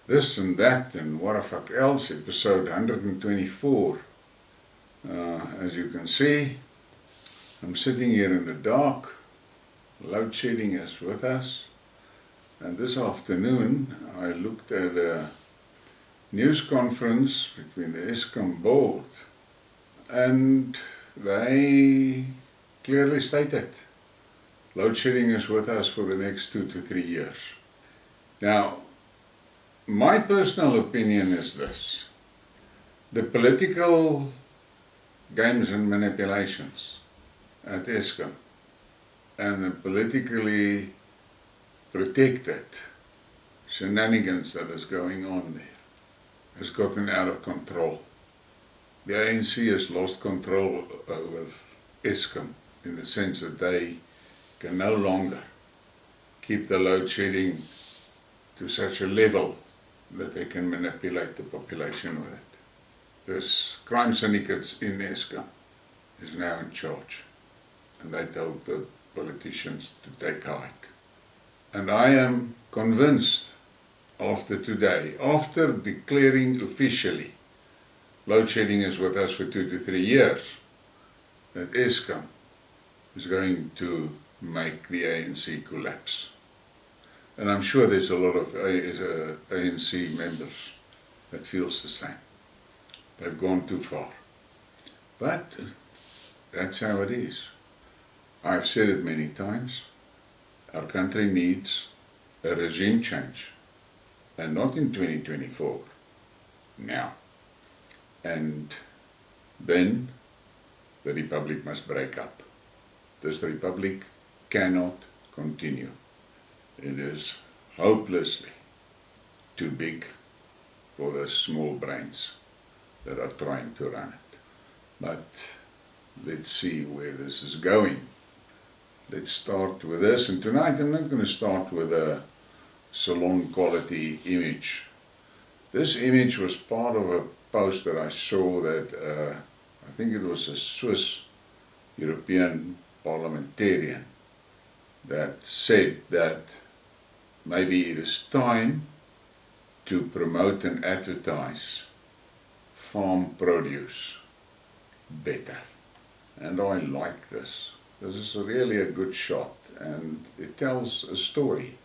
this and that and what the fuck else, episode 124. As you can see, I'm sitting here in the dark, load shedding is with us, and this afternoon I looked at a news conference between the Eskom board, and they clearly stated load shedding is with us for the next 2 to 3 years. Now, my personal opinion is this: the political games and manipulations at Eskom and the politically protected shenanigans that is going on there has gotten out of control. The ANC has lost control over Eskom in the sense that they can no longer keep the load shedding to such a level that they can manipulate the population with it. This crime syndicates in Eskom is now in charge, and they told the politicians to take a hike. And I am convinced after today, after declaring officially load shedding is with us for 2 to 3 years, that Eskom is going to make the ANC collapse. And I'm sure there's a lot of ANC members that feels the same. They've gone too far. But that's how it is. I've said it many times. Our country needs a regime change. And not in 2024. Now. And then the Republic must break up. This Republic cannot continue. It is hopelessly too big for the small brains that are trying to run it. But let's see where this is going. Let's start with this. And tonight I'm not going to start with a salon quality image. This image was part of a post that I saw that I think it was a Swiss European parliamentarian that said that maybe it is time to promote and advertise farm produce better. And I like this. This is really a good shot, and it tells a story.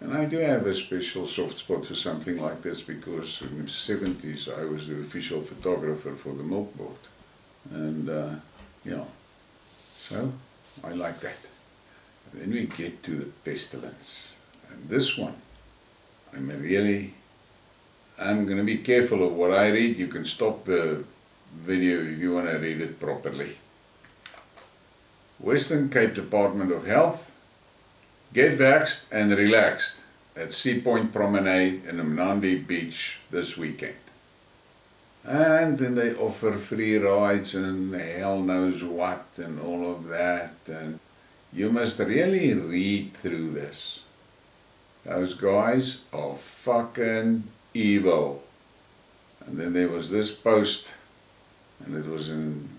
And I do have a special soft spot for something like this because in the 70s I was the official photographer for the Milk Board. And yeah, so I like that. Then we get to the pestilence. And this one, I'm going to be careful of what I read. You can stop the video if you want to read it properly. Western Cape Department of Health, get vaxxed and relaxed at Sea Point Promenade in Mnandi Beach this weekend. And then they offer free rides and hell knows what and all of that. And you must really read through this. Those guys are fucking evil. And then there was this post, and it was in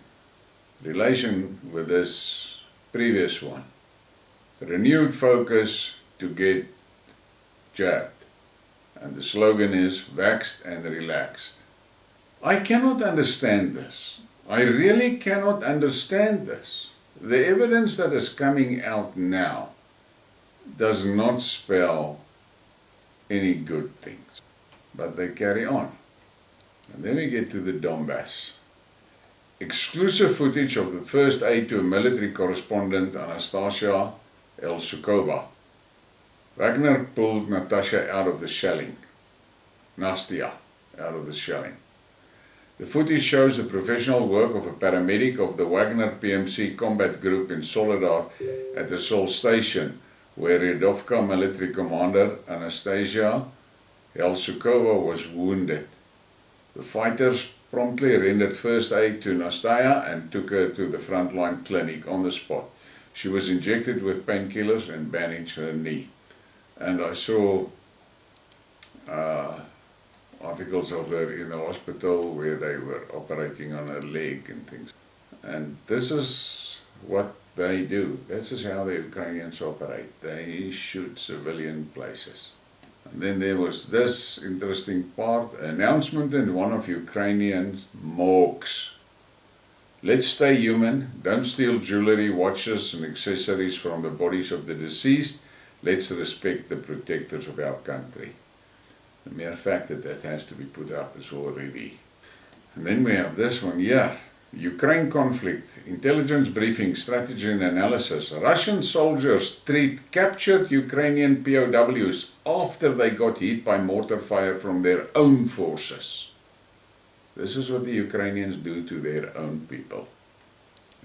relation with this previous one. Renewed focus to get jabbed. And the slogan is vaxxed and relaxed. I cannot understand this. I really cannot understand this. The evidence that is coming out now does not spell any good things. But they carry on. And then we get to the Donbass. Exclusive footage of the first aid to a military correspondent, Anastasia Elsukova. Wagner pulled Natasha out of the shelling. Nastia out of the shelling. The footage shows the professional work of a paramedic of the Wagner PMC combat group in Soledar at the Sol station, where Redovka military commander Anastasia Elsukova was wounded. The fighters promptly rendered first aid to Nastasia and took her to the frontline clinic on the spot. She was injected with painkillers and bandaged her knee. And I saw articles of her in the hospital where they were operating on her leg and things. And this is what they do. This is how the Ukrainians operate. They shoot civilian places. And then there was this interesting part, announcement in one of Ukrainian mocks. Let's stay human, don't steal jewelry, watches and accessories from the bodies of the deceased. Let's respect the protectors of our country. The mere fact that that has to be put up is already. And then we have this one here. Ukraine conflict, intelligence briefing, strategy and analysis. Russian soldiers treat captured Ukrainian POWs after they got hit by mortar fire from their own forces. This is what the Ukrainians do to their own people.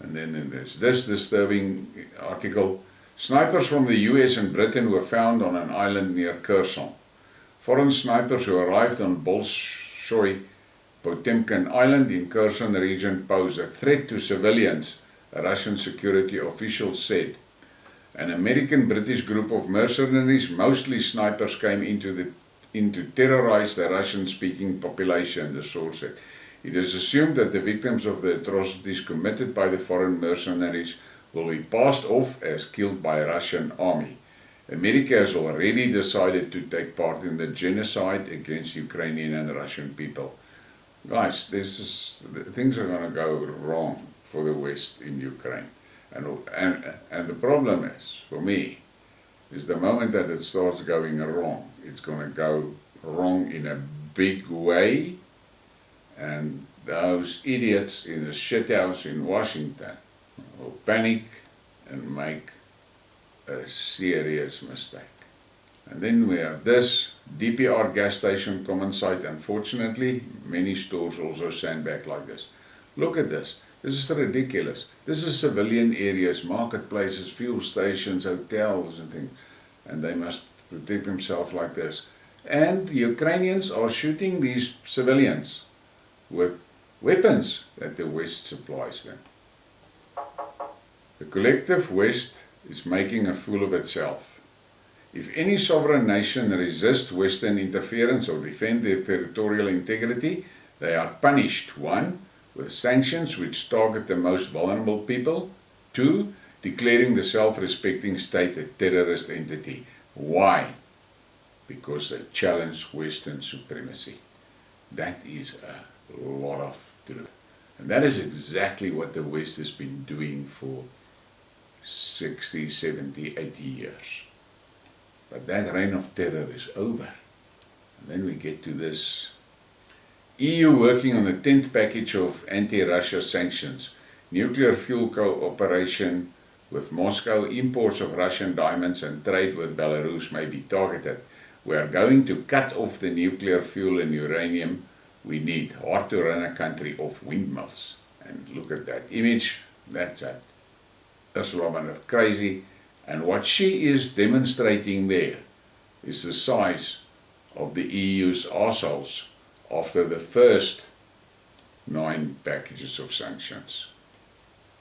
And then there's this disturbing article. Snipers from the US and Britain were found on an island near Kherson. Foreign snipers who arrived on Bolshoi Potemkin Island in Kherson region pose a threat to civilians, a Russian security official said. An American-British group of mercenaries, mostly snipers, came into terrorize the Russian-speaking population, the source said. It is assumed that the victims of the atrocities committed by the foreign mercenaries will be passed off as killed by a Russian army. America has already decided to take part in the genocide against Ukrainian and Russian people. Guys, things are going to go wrong for the West in Ukraine. And the problem is, for me, is the moment that it starts going wrong, it's going to go wrong in a big way, and those idiots in the shithouse in Washington will panic and make a serious mistake. And then we have this DPR gas station common site. Unfortunately, many stores also sandbag like this. Look at this. This is ridiculous. This is civilian areas, marketplaces, fuel stations, hotels and things. And they must protect themselves like this. And the Ukrainians are shooting these civilians with weapons that the West supplies them. The collective West is making a fool of itself. If any sovereign nation resists Western interference or defend their territorial integrity, they are punished. 1. With sanctions which target the most vulnerable people. 2. Declaring the self-respecting state a terrorist entity. Why? Because they challenge Western supremacy. That is a lot of truth. And that is exactly what the West has been doing for 60, 70, 80 years. But that reign of terror is over. And then we get to this. EU working on the 10th package of anti-Russia sanctions. Nuclear fuel cooperation with Moscow, imports of Russian diamonds and trade with Belarus may be targeted. We are going to cut off the nuclear fuel and uranium we need. Hard to run a country off windmills. And look at that image. That's it. Ursula von der crazy. And what she is demonstrating there is the size of the EU's arseholes after the first 9 packages of sanctions.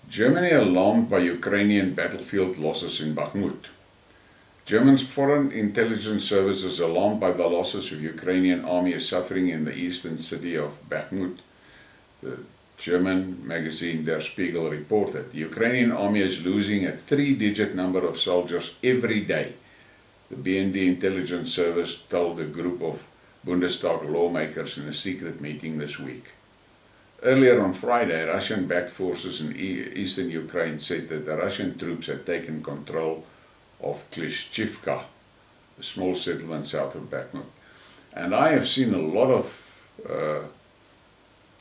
Germany alarmed by Ukrainian battlefield losses in Bakhmut. German's foreign intelligence services alarmed by the losses of Ukrainian army is suffering in the eastern city of Bakhmut. The German magazine Der Spiegel reported the Ukrainian army is losing a 3-digit number of soldiers every day. The BND intelligence service told a group of Bundestag lawmakers in a secret meeting this week. Earlier on Friday, Russian-backed forces in eastern Ukraine said that the Russian troops had taken control of Klishchivka, a small settlement south of Bakhmut. And I have seen a lot of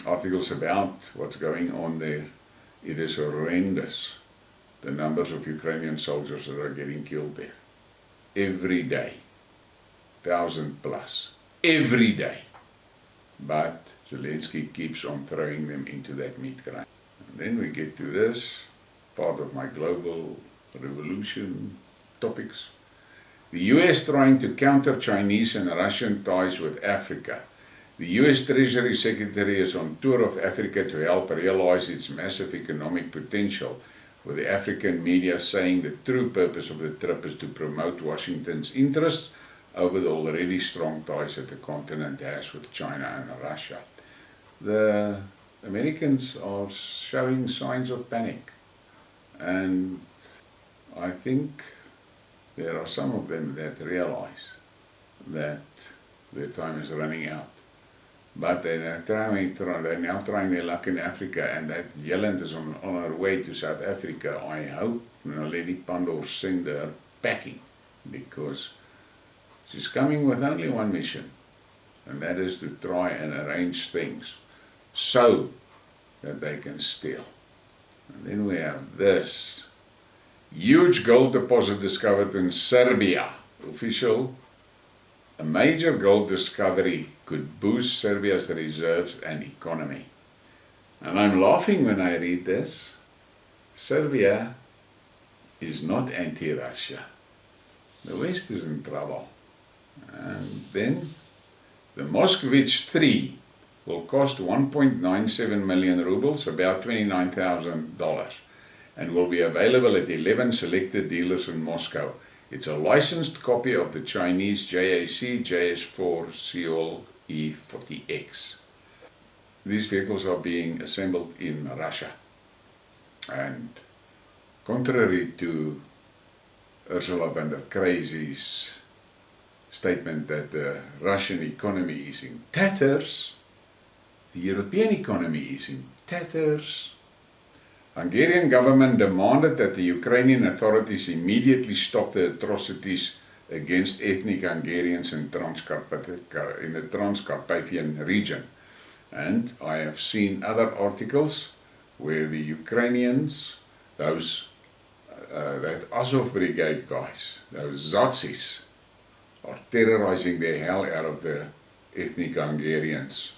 articles about what's going on there. It is horrendous, the numbers of Ukrainian soldiers that are getting killed there. Every day, 1,000 plus, every day. But Zelensky keeps on throwing them into that meat grinder. And then we get to this, part of my global revolution topics. The US trying to counter Chinese and Russian ties with Africa. The US Treasury Secretary is on tour of Africa to help realize its massive economic potential, with the African media saying the true purpose of the trip is to promote Washington's interests over the already strong ties that the continent has with China and Russia. The Americans are showing signs of panic, and I think there are some of them that realize that their time is running out. But they're now trying their luck in Africa, and that Yelland is on her way to South Africa. I hope Naledi Pandor send her packing, because she's coming with only one mission, and that is to try and arrange things so that they can steal. And then we have this huge gold deposit discovered in Serbia. Official, a major gold discovery could boost Serbia's reserves and economy. And I'm laughing when I read this. Serbia is not anti-Russia. The West is in trouble. And then the Moskvich 3 will cost 1.97 million rubles, about $29,000, and will be available at 11 selected dealers in Moscow. It's a licensed copy of the Chinese JAC JS4 Seoul E40X. These vehicles are being assembled in Russia. And contrary to Ursula von der Crazy's statement that the Russian economy is in tatters, the European economy is in tatters. Hungarian government demanded that the Ukrainian authorities immediately stop the atrocities against ethnic Hungarians in the Transcarpathian region. And I have seen other articles where the Ukrainians, that Azov Brigade guys, those Zazis, are terrorizing the hell out of the ethnic Hungarians.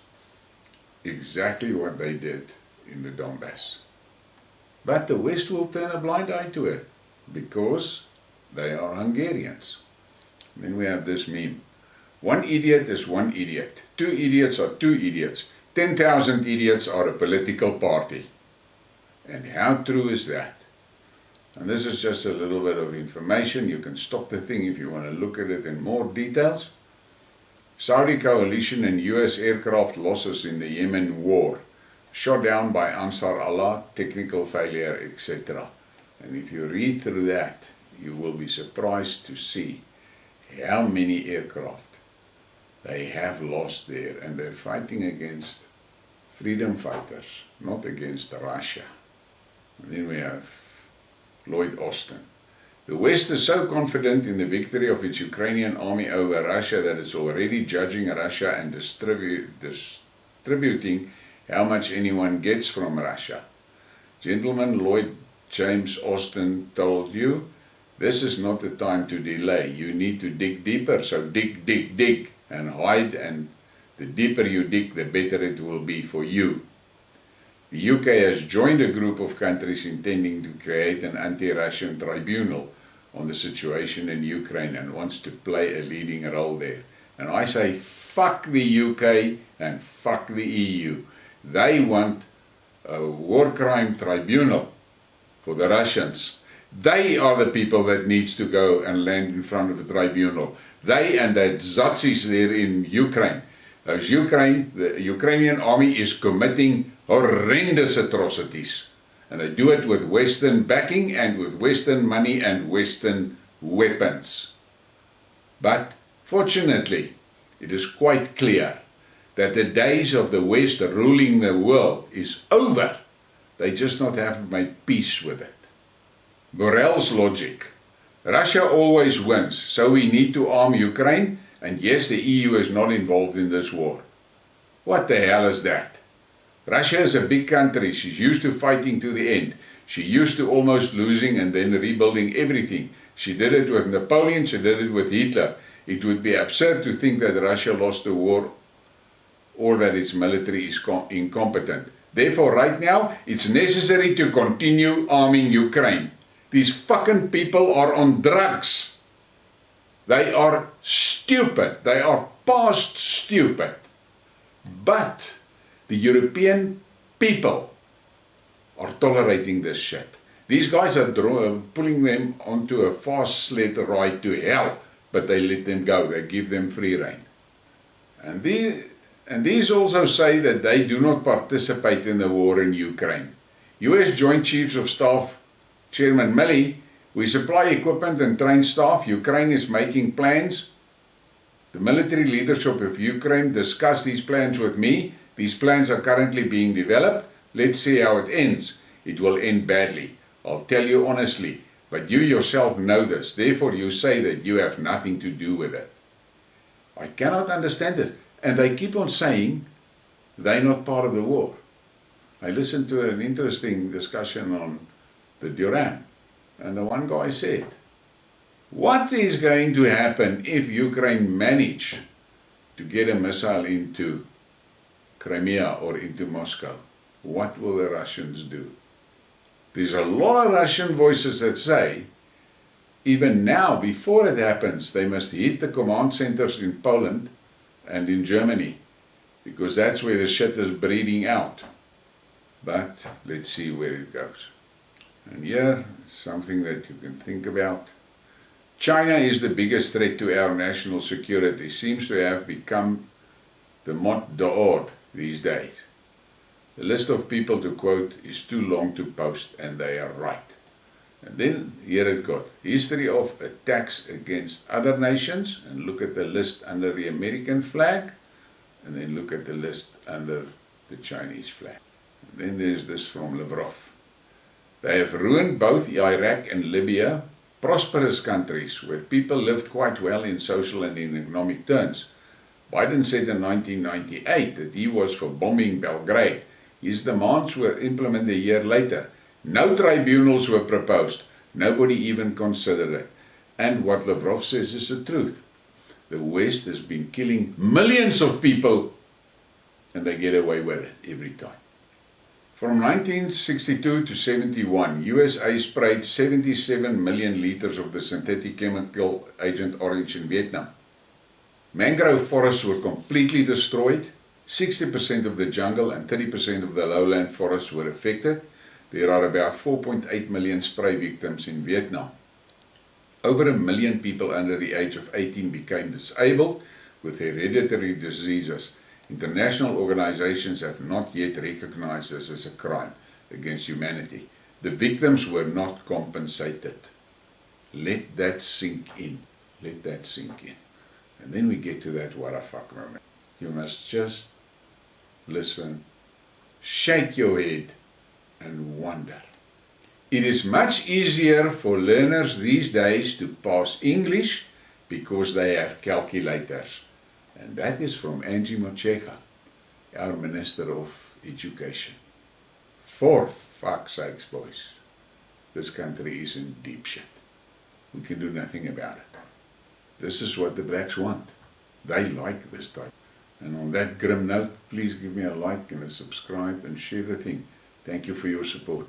Exactly what they did in the Donbass. But the West will turn a blind eye to it, because they are Hungarians. Then we have this meme. One idiot is one idiot. Two idiots are two idiots. 10,000 idiots are a political party. And how true is that? And this is just a little bit of information. You can stop the thing if you want to look at it in more details. Saudi coalition and US aircraft losses in the Yemen war. Shot down by Ansar Allah, technical failure, etc. And if you read through that, you will be surprised to see how many aircraft they have lost there. And they're fighting against freedom fighters, not against Russia. And then we have Lloyd Austin. The West is so confident in the victory of its Ukrainian army over Russia that it's already judging Russia and distributing how much anyone gets from Russia. Gentleman Lloyd James Austin told you, this is not the time to delay. You need to dig deeper, so dig, dig, dig, and hide, and the deeper you dig, the better it will be for you. The UK has joined a group of countries intending to create an anti-Russian tribunal on the situation in Ukraine and wants to play a leading role there. And I say, fuck the UK and fuck the EU. They want a war crime tribunal for the Russians. They are the people that needs to go and land in front of a tribunal. They and that Zazis there in Ukraine. The Ukrainian army is committing horrendous atrocities. And they do it with Western backing and with Western money and Western weapons. But fortunately, it is quite clear that the days of the West ruling the world is over. They just not have made peace with it. Borrell's logic. Russia always wins, so we need to arm Ukraine, and yes, the EU is not involved in this war. What the hell is that? Russia is a big country. She's used to fighting to the end. She's used to almost losing and then rebuilding everything. She did it with Napoleon, she did it with Hitler. It would be absurd to think that Russia lost the war or that its military is incompetent. Therefore, right now, it's necessary to continue arming Ukraine. These fucking people are on drugs. They are stupid. They are past stupid. But the European people are tolerating this shit. These guys are pulling them onto a fast sled ride to hell, but they let them go. They give them free rein. And these also say that they do not participate in the war in Ukraine. US Joint Chiefs of Staff Chairman Milley, we supply equipment and train staff. Ukraine is making plans The military leadership of Ukraine discussed these plans with me. These plans are currently being developed. Let's see how it ends. It will end badly. I'll tell you honestly, but you yourself know this. Therefore you say that you have nothing to do with it. I cannot understand it. And they keep on saying they're not part of the war. I listened to an interesting discussion on the Duran, and the one guy said, what is going to happen if Ukraine manage to get a missile into Crimea or into Moscow? What will the Russians do? There's a lot of Russian voices that say, even now, before it happens, they must hit the command centers in Poland and in Germany, because that's where the shit is breeding out. But let's see where it goes. And here, something that you can think about. China is the biggest threat to our national security. Seems to have become the mot d'ordre these days. The list of people to quote is too long to post, and they are right. And then here it got history of attacks against other nations, and look at the list under the American flag, and then look at the list under the Chinese flag. And then there's this from Lavrov. They have ruined both Iraq and Libya, prosperous countries where people lived quite well in social and in economic terms. Biden said in 1998 that he was for bombing Belgrade. His demands were implemented a year later. No tribunals were proposed. Nobody even considered it. And what Lavrov says is the truth. The West has been killing millions of people, and they get away with it every time. From 1962 to 71, USA sprayed 77 million liters of the synthetic chemical agent orange in Vietnam. Mangrove forests were completely destroyed. 60% of the jungle and 30% of the lowland forests were affected. There are about 4.8 million spray victims in Vietnam. Over 1 million people under the age of 18 became disabled with hereditary diseases. International organizations have not yet recognized this as a crime against humanity. The victims were not compensated. Let that sink in. Let that sink in. And then we get to that what the fuck moment. You must just listen, shake your head, and wonder. It is much easier for learners these days to pass English because they have calculators. And that is from Angie Motshekga, our Minister of Education. For fuck's sakes, boys, this country is in deep shit. We can do nothing about it. This is what the blacks want. They like this type. And on that grim note, please give me a like and a subscribe and share the thing. Thank you for your support.